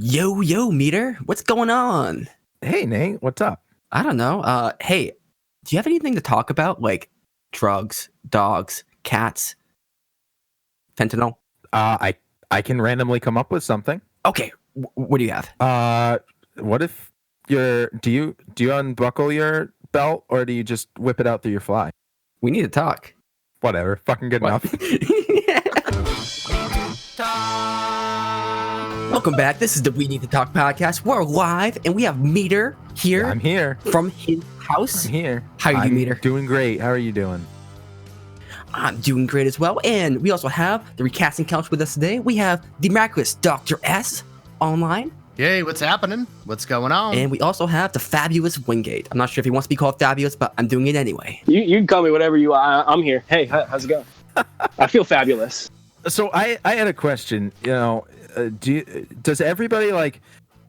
Yo, Meter, what's going on? Hey, Nate, what's up? I don't know. Hey, do you have anything to talk about? Like drugs, dogs, cats, fentanyl? I can randomly come up with something. Okay, what do you have? What if do you unbuckle your belt or do you just whip it out through your fly? We need to talk. Whatever, fucking good enough. Welcome back. This is the We Need to Talk podcast. We're live, and we have Meter here. I'm here from his house. I'm here. How are you, Meter? Doing great. How are you doing? I'm doing great as well. And we also have the Recasting couch with us today. We have the miraculous Dr. S online. Yay, what's happening? What's going on? And we also have the fabulous Wingate. I'm not sure if he wants to be called fabulous, but I'm doing it anyway. You can call me whatever you want. I'm here. Hey, how's it going? I feel fabulous. So I had a question. You know, does everybody like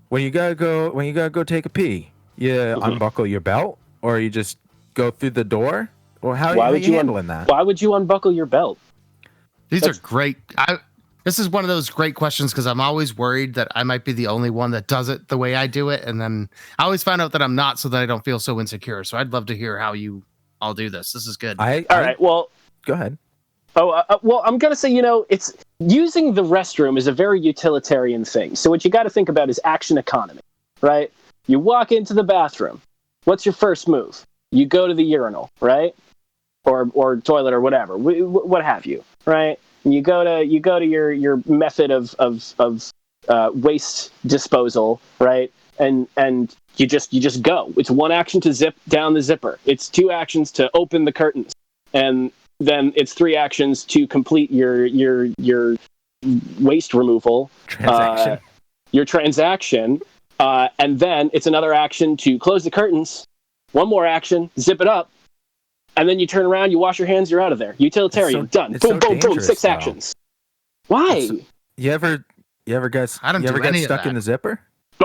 when you gotta go take a pee, you unbuckle your belt or you just go through the door? Or how are you handling that? Why would you unbuckle your belt? These are great. This is one of those great questions because I'm always worried that I might be the only one that does it the way I do it. And then I always find out that I'm not, so that I don't feel so insecure. So I'd love to hear how you all do this. This is good. All right. Well, go ahead. Well, I'm going to say, it's using the restroom is a very utilitarian thing. So what you got to think about is action economy, right? You walk into the bathroom. What's your first move? You go to the urinal, right? Or toilet or whatever, what have you, right? And you go to your method of waste disposal, right? And you just go. It's one action to zip down the zipper. It's two actions to open the curtains, and then it's three actions to complete your waste removal Transaction. Your transaction, and then it's another action to close the curtains. One more action, zip it up. And then you turn around, you wash your hands, you're out of there. Utilitarian, done. Boom, boom, boom. 6 actions. Why? You ever guys? I don't you ever do get any of stuck that. in the zipper?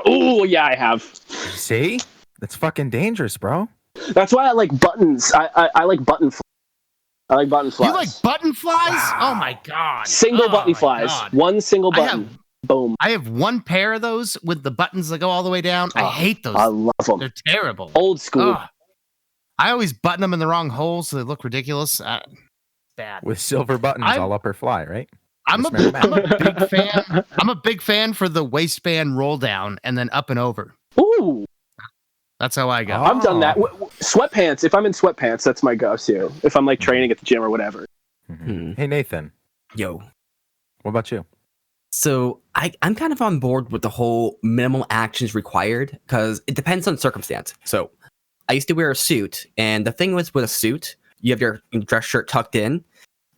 Oh yeah, I have. See, that's fucking dangerous, bro. That's why I like buttons. I like button flies. I like button flies. You like button flies? Oh my god! Single button flies. God. One single button. Boom. I have one pair of those with the buttons that go all the way down. I hate those. I love them. They're terrible. Old school. Ugh. I always button them in the wrong holes so they look ridiculous. Bad. With silver buttons all up her fly, right? I'm a big fan. I'm a big fan for the waistband roll down and then up and over. Ooh. That's how I go. I've done that. Sweatpants. If I'm in sweatpants, that's my go-to. If I'm like training at the gym or whatever. Mm-hmm. Hey Nathan. Yo. What about you? So I'm kind of on board with the whole minimal actions required because it depends on circumstance. So I used to wear a suit, and the thing was with a suit, you have your dress shirt tucked in,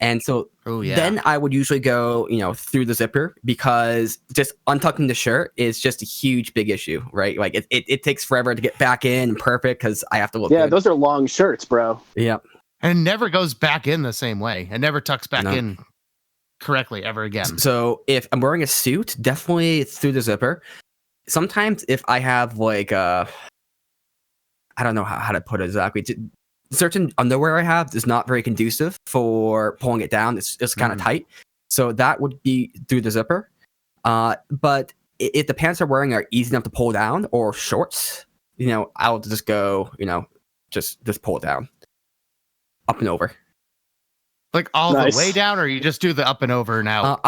and so then I would usually go, through the zipper because just untucking the shirt is just a huge, big issue, right? Like it takes forever to get back in perfect because I have to look. Yeah, good. Those are long shirts, bro. Yeah, and it never goes back in the same way. It never tucks back in correctly ever again. So if I'm wearing a suit, definitely through the zipper. Sometimes if I have like I don't know how to put it exactly. Certain underwear I have is not very conducive for pulling it down. It's just kind of tight. So that would be through the zipper. But if the pants I'm wearing are easy enough to pull down or shorts, I'll just go, just pull it down. Up and over. Like all the way down, or you just do the up and over now?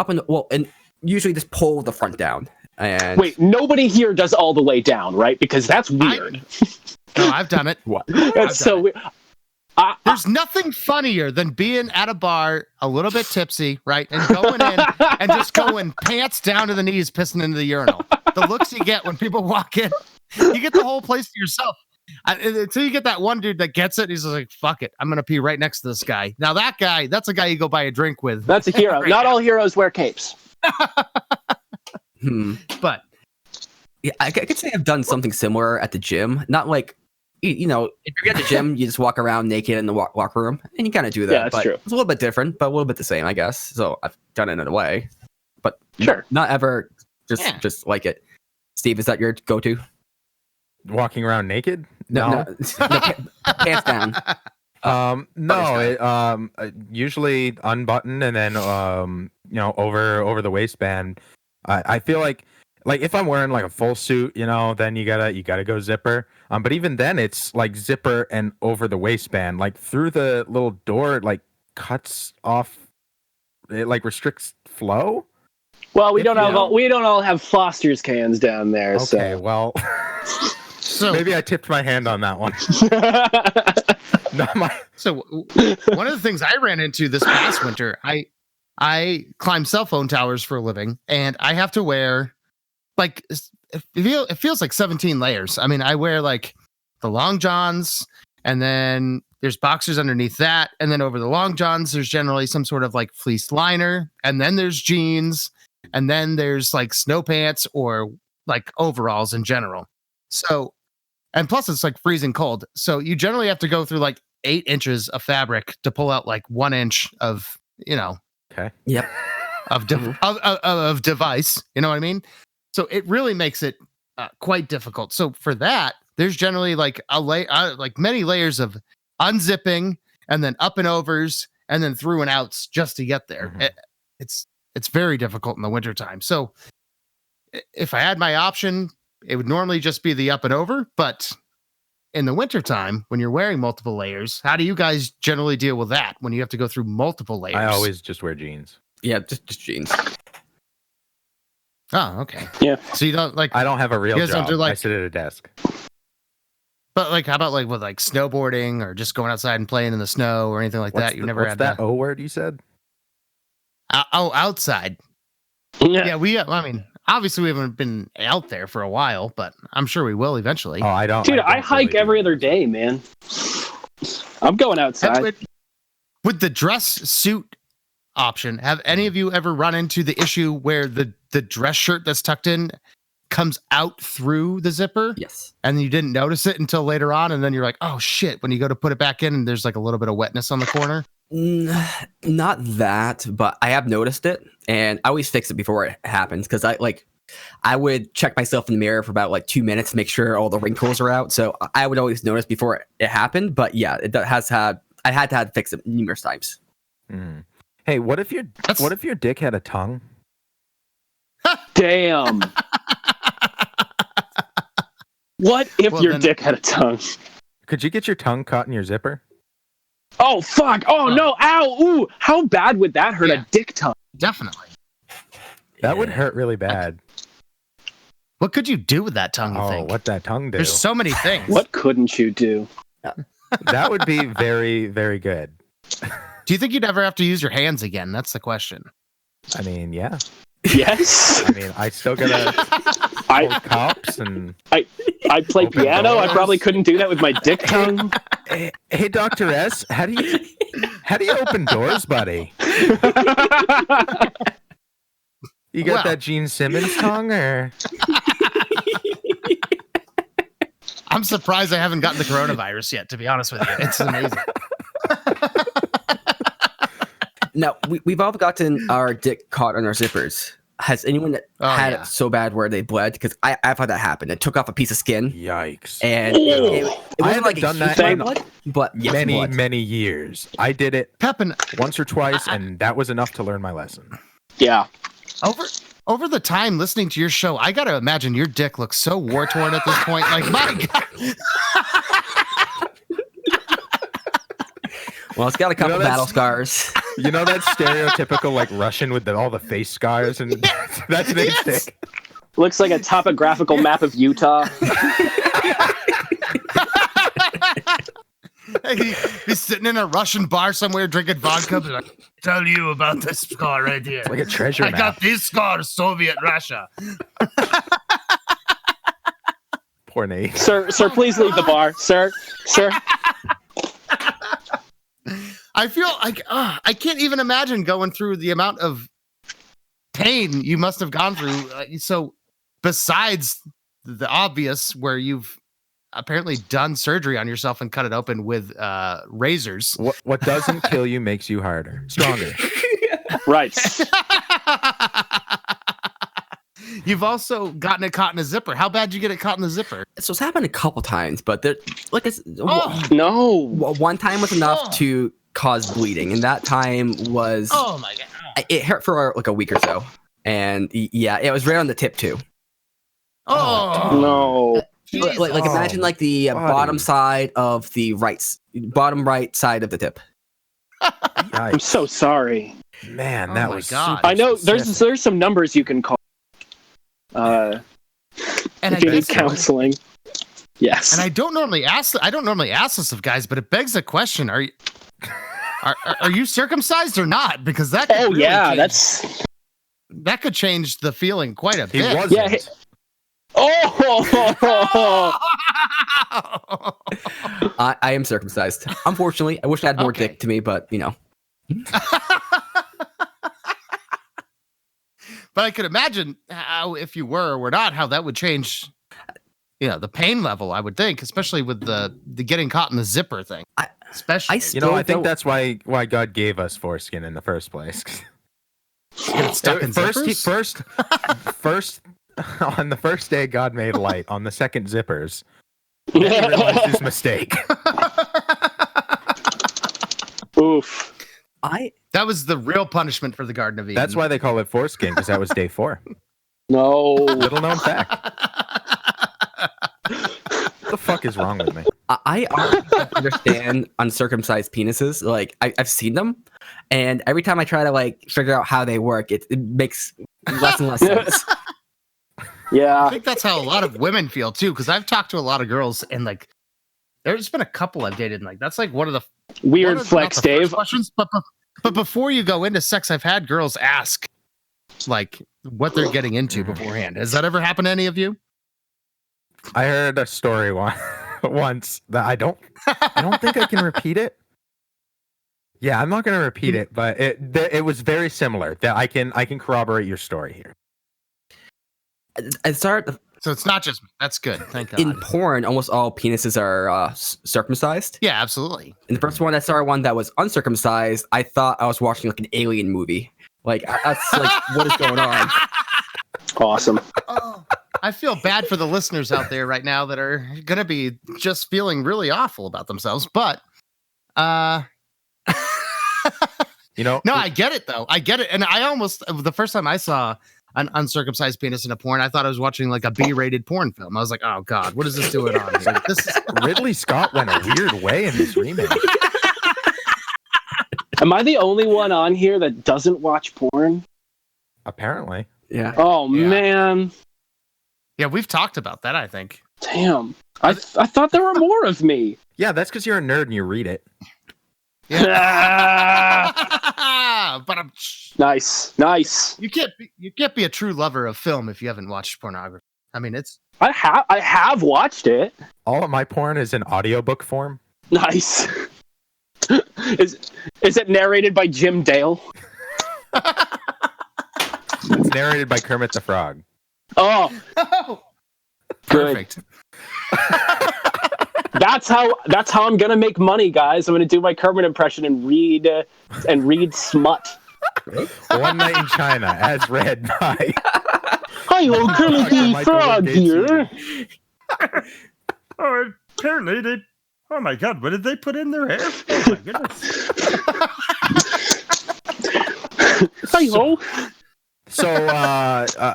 And usually just pull the front down. And wait, nobody here does all the way down, right? Because that's weird. No, I've done it. What? That's so weird. There's nothing funnier than being at a bar a little bit tipsy, right? And going in and just going pants down to the knees, pissing into the urinal. The looks you get when people walk in, you get the whole place to yourself. Until you get that one dude that gets it, he's just like, fuck it, I'm going to pee right next to this guy. Now that guy, that's a guy you go buy a drink with. That's a hero. Not all heroes wear capes. But yeah, I could say I've done something similar at the gym. Not like, if you're at the gym, you just walk around naked in the locker room, and you kind of do that. Yeah, that's true. It's a little bit different, but a little bit the same, I guess. So I've done it in a way, but sure, not ever just like it. Steve, is that your go-to? Walking around naked? No, pants down. Usually unbuttoned and then over the waistband. I feel like like if I'm wearing like a full suit, then you gotta go zipper. But even then, it's like zipper and over the waistband, like through the little door, it like cuts off. It like restricts flow. Well, we don't all have Foster's cans down there. Okay, so. well, So maybe I tipped my hand on that one. Not my. So one of the things I ran into this past winter, I climb cell phone towers for a living, and I have to wear like it feels like 17 layers. I mean, I wear like the long johns, and then there's boxers underneath that, and then over the long johns, there's generally some sort of like fleece liner, and then there's jeans, and then there's like snow pants or like overalls in general. So, and plus it's like freezing cold. So you generally have to go through like 8 inches of fabric to pull out like 1 inch of, Okay. Yep. of device. You know what I mean? So it really makes it quite difficult. So for that, there's generally like like many layers of unzipping and then up and overs and then through and outs just to get there. Mhm. It's very difficult in the wintertime. So if I had my option, it would normally just be the up and over, but in the wintertime, when you're wearing multiple layers, how do you guys generally deal with that when you have to go through multiple layers? I always just wear jeans. Yeah, just jeans. Oh, okay. Yeah. So you don't like, I don't have a real You guys don't job. do, like- I sit at a desk. but like, how about like with like snowboarding or just going outside and playing in the snow or anything like that? You never what's had that that? O word you said? Outside. Yeah, I mean, obviously we haven't been out there for a while, but I'm sure we will eventually. Oh, I don't. Dude, I don't hike really do every that. other day, man. I'm going outside. With the dress suit option, have any of you ever run into the issue where the dress shirt that's tucked in comes out through the zipper Yes. and you didn't notice it until later on, and then you're like, oh shit, when you go to put it back in and there's like a little bit of wetness on the corner? Not that, but I have noticed it, and I always fix it before it happens because I would check myself in the mirror for about like 2 minutes to make sure all the wrinkles are out. So I would always notice before it happened. But yeah, I had to fix it numerous times. Mm. Hey, what if your dick had a tongue? Damn. What if Well, your then- dick had a tongue? Could you get your tongue caught in your zipper? Oh, fuck. Oh, no. Ow. Ooh. How bad would that hurt? Yeah. A dick tongue. Definitely. That would hurt really bad. What could you do with that tongue, you Oh, think? what that tongue do? There's so many things. What couldn't you do? That would be very, very good. Do you think you'd ever have to use your hands again? That's the question. I mean, yeah. Yes. I mean, I still gotta hold I cups and. I play Open piano. I doors. probably couldn't do that with my dick tongue. Hey, Dr. S, how do you open doors, buddy? You got Well. that Gene Simmons tongue, or I'm surprised I haven't gotten the coronavirus yet, to be honest with you. It's amazing. No, we've all gotten our dick caught on our zippers. Has anyone that had yeah. it so bad where they bled? Because I've had that happen. It took off a piece of skin, yikes? and Ew. it I wasn't haven't like a done huge that amount in of blood, but yes, many, blood. many years. I did it Pepin, once or twice, and that was enough to learn my lesson. Yeah. over the time listening to your show, I gotta imagine your dick looks so war torn at this point. Like, my God. Well, it's got a couple that's- battle scars. You know that stereotypical like Russian with all the face scars, and that's an Yes. stick. Looks like a topographical map of Utah. He's sitting in a Russian bar somewhere drinking vodka. Be like, tell you about this scar right here. Like a treasure I map. got this scar, Soviet Russia. Poor Nate. Sir, please leave the bar. Sir. I feel like I can't even imagine going through the amount of pain you must have gone through. So, besides the obvious, where you've apparently done surgery on yourself and cut it open with razors. What doesn't kill you makes you harder, stronger. Right. You've also gotten it caught in a zipper. How bad did you get it caught in the zipper? So it's happened a couple times, but Oh. No. one time was enough Oh. to cause bleeding, and that time was Oh my God. it hurt for like a week or so, and yeah, it was right on the tip too. No. Like imagine like the bottom buddy. side of the bottom right side of the tip. I'm so sorry. Man, Oh that my was God. super I know specific. there's some numbers you can call. And If you need counseling. Yes. And I don't normally ask this of guys, but it begs the question: are you circumcised or not? Because that could really change, that could change the feeling quite a He bit. wasn't. Yeah. Oh. I am circumcised. Unfortunately, I wish I had more Okay. dick to me, but you know. But I could imagine how, if you were or were not, how that would change, the pain level. I would think, especially with the getting caught in the zipper thing. Especially, I You know, I Still think that's why God gave us foreskin in the first place. get stuck in zippers. First, on the first day, God made light. On the second, zippers. Then he realized his mistake. Oof. That was the real punishment for the Garden of Eden. That's why they call it foreskin, because that was day 4. No. Little known fact. What the fuck is wrong with me? I honestly don't understand uncircumcised penises. Like I've seen them, and every time I try to like figure out how they work, it makes less and less sense. I Yeah. think that's how a lot of women feel too. Because I've talked to a lot of girls, and like, there's been a couple I've dated, and like that's like one of the Weird one of- flex, not the first Dave. questions, but before you go into sex, I've had girls ask like what they're getting into beforehand. Has that ever happened to any of you? I heard a story once that I don't think I can repeat it. Yeah, I'm not going to repeat it, but it was very similar. That I can corroborate your story here. I started So it's not just me. That's good. Thank God. in porn. Almost all penises are circumcised. Yeah, absolutely. And the first one I saw one that was uncircumcised, I thought I was watching like an alien movie. Like that's like what is going on? Awesome. Oh, I feel bad for the listeners out there right now that are gonna be just feeling really awful about themselves. But You know, no, I get it though. I get it. And I almost the first time I saw an uncircumcised penis in a porn, I thought I was watching like a B-rated porn film. I was like, oh God, what is this doing on here? This is Ridley Scott went a weird way in this remake. Am I the only one on here that doesn't watch porn? Apparently. Yeah. Oh, Yeah. man. yeah, we've talked about that, I think. Damn. I thought there were more of me. Yeah, that's because you're a nerd and you read it. Ah, But I'm nice. you can't be a true lover of film if you haven't watched pornography. I mean, it's I have watched it. All of my porn is in audiobook form. Nice. Is it narrated by Jim Dale? It's narrated by Kermit the Frog. Oh, good. perfect. That's how I'm gonna make money, guys. I'm gonna do my Kermit impression and read smut. One Night in China, as read by. Hi, old Kermit the Michael Frog Gates here. Oh, apparently they. Oh my God, what did they put in their hair? Oh my goodness. Hi ho. So,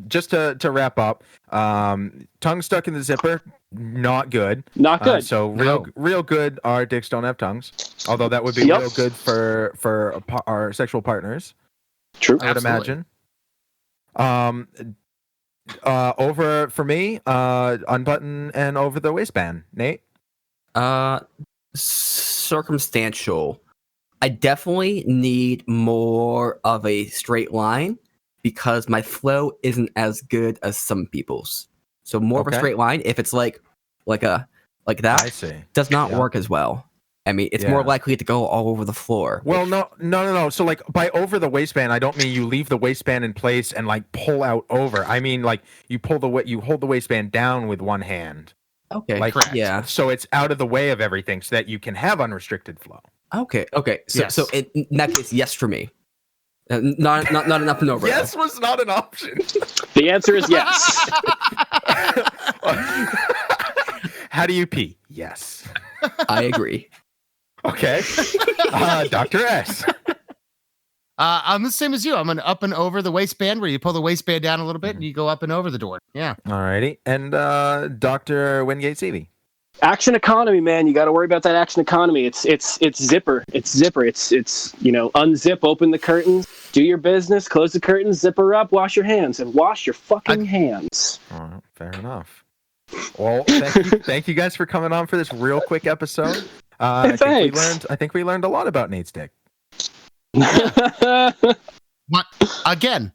just to wrap up, tongue stuck in the zipper, not good. Not good. So No. real good. Our dicks don't have tongues, although that would be Yep. real good for our sexual partners. True. I would Absolutely. imagine. Over for me, unbutton and over the waistband. Nate. Circumstantial. I definitely need more of a straight line because my flow isn't as good as some people's. So more of a Okay. straight line, if it's like that, I see. does not Yeah. work as well. I mean, it's more Yeah. likely to go all over the floor. Well, no. So, like, by over the waistband, I don't mean you leave the waistband in place and like pull out over. I mean, like, you hold the waistband down with one hand, Okay, like, correct. yeah. so it's out of the way of everything, so that you can have unrestricted flow. Okay. So, Yes. so in that case, yes for me. Not enough and over. Yes was not an option. The answer is yes. How do you pee? Yes. I agree. Okay. Dr. S. I'm the same as you. I'm an up and over the waistband where you pull the waistband down a little bit and you go up and over the door. Yeah. Alrighty. And Dr. Wingate Seavey. Action economy, man. You got to worry about that action economy. It's zipper. It's unzip, open the curtains, do your business, close the curtains, zipper up, wash your hands, and wash your fucking hands. All right, fair enough. Well, thank you guys for coming on for this real quick episode. I think we learned a lot about Nate's dick. What? Again?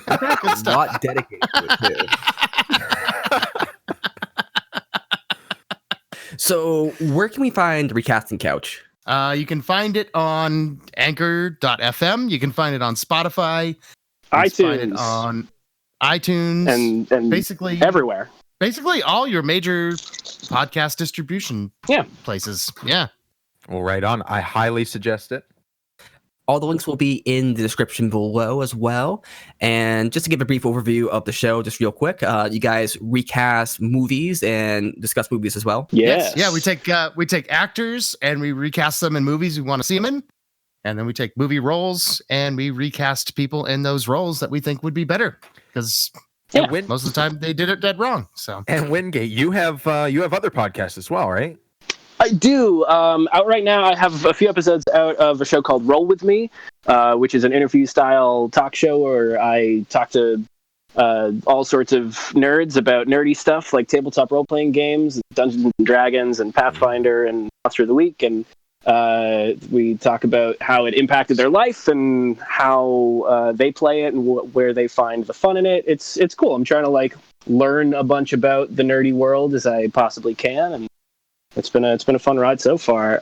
Not dedicated to it, too. So, where can we find Recasting Couch? You can find it on Anchor.fm. You can find it on Spotify. You can find it on iTunes and basically everywhere. Basically, all your major podcast distribution places. Yeah. Well, right on. I highly suggest it. All the links will be in the description below as well. And just to give a brief overview of the show, just real quick, you guys recast movies and discuss movies as well. Yes. Yeah, we take actors and we recast them in movies we want to see them in. And then we take movie roles and we recast people in those roles that we think would be better. Because most of the time they did it dead wrong. So and Wingate, you have other podcasts as well, right? I do. Out right now, I have a few episodes out of a show called Roll With Me, which is an interview-style talk show where I talk to all sorts of nerds about nerdy stuff like tabletop role-playing games, Dungeons & Dragons, and Pathfinder, and Monster of the Week, and we talk about how it impacted their life and how they play it and where they find the fun in it. It's cool. I'm trying to learn a bunch about the nerdy world as I possibly can, and it's been a fun ride so far.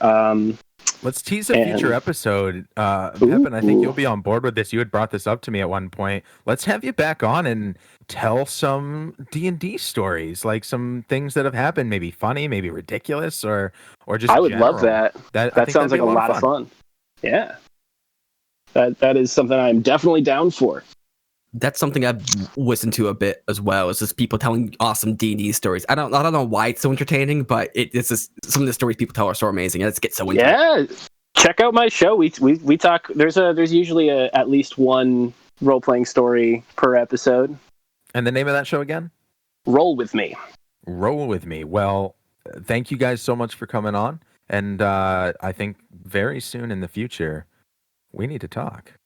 Let's tease a future episode. Pepin, I think you'll be on board with this. You had brought this up to me at one point. Let's have you back on and tell some D&D stories, like some things that have happened, maybe funny, maybe ridiculous, or just I would general. love that. That sounds like a lot of fun. Yeah. That is something I'm definitely down for. That's something I've listened to a bit as well. It's just people telling awesome D&D stories. I don't know why it's so entertaining, but it's just some of the stories people tell are so amazing. Let's get so into it. Yeah, check out my show. We talk. There's usually at least one role playing story per episode. And the name of that show again? Roll With Me. Roll With Me. Well, thank you guys so much for coming on, and I think very soon in the future we need to talk.